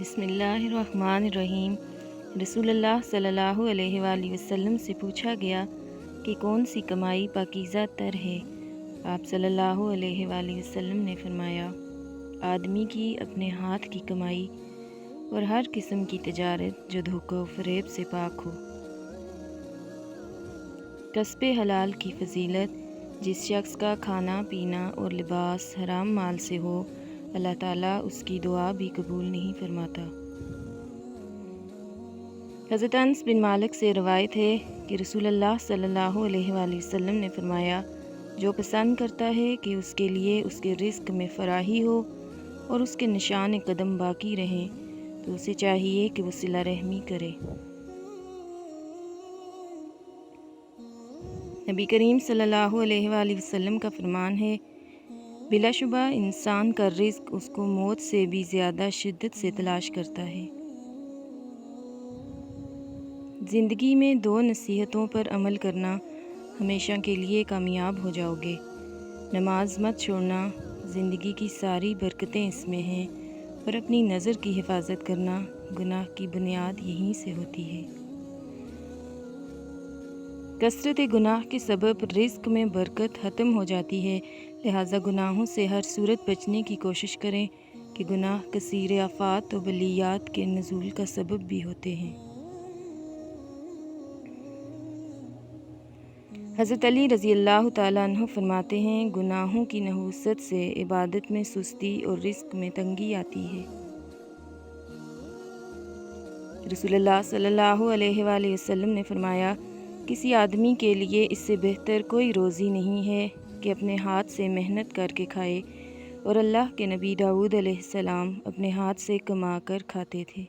بسم اللہ الرحمن الرحیم۔ رسول اللہ صلی اللہ علیہ وآلہ وسلم سے پوچھا گیا کہ کون سی کمائی پاکیزہ تر ہے؟ آپ صلی اللہ علیہ وآلہ وسلم نے فرمایا، آدمی کی اپنے ہاتھ کی کمائی اور ہر قسم کی تجارت جو دھوکہ و فریب سے پاک ہو۔ کسب حلال کی فضیلت۔ جس شخص کا کھانا پینا اور لباس حرام مال سے ہو، اللہ تعالیٰ اس کی دعا بھی قبول نہیں فرماتا۔ حضرت انس بن مالک سے روایت ہے کہ رسول اللہ صلی اللہ علیہ وآلہ وسلم نے فرمایا، جو پسند کرتا ہے کہ اس کے لیے اس کے رزق میں فراخی ہو اور اس کے نشان قدم باقی رہیں تو اسے چاہیے کہ وہ صلہ رحمی کرے۔ نبی کریم صلی اللہ علیہ وآلہ وسلم کا فرمان ہے، بلا شبہ انسان کا رزق اس کو موت سے بھی زیادہ شدت سے تلاش کرتا ہے۔ زندگی میں 2 نصیحتوں پر عمل کرنا ہمیشہ کے لیے کامیاب ہو جاؤ گے۔ نماز مت چھوڑنا، زندگی کی ساری برکتیں اس میں ہیں، اور اپنی نظر کی حفاظت کرنا، گناہ کی بنیاد یہیں سے ہوتی ہے۔ کثرت گناہ کے سبب رزق میں برکت ختم ہو جاتی ہے، لہٰذا گناہوں سے ہر صورت بچنے کی کوشش کریں کہ گناہ کثیر آفات و بلیات کے نزول کا سبب بھی ہوتے ہیں۔ حضرت علی رضی اللہ تعالیٰ عنہ فرماتے ہیں، گناہوں کی نحوست سے عبادت میں سستی اور رزق میں تنگی آتی ہے۔ رسول اللہ صلی اللہ علیہ وآلہ وسلم نے فرمایا، کسی آدمی کے لیے اس سے بہتر کوئی روزی نہیں ہے کہ اپنے ہاتھ سے محنت کر کے کھائے، اور اللہ کے نبی داؤد علیہ السلام اپنے ہاتھ سے کما کر کھاتے تھے۔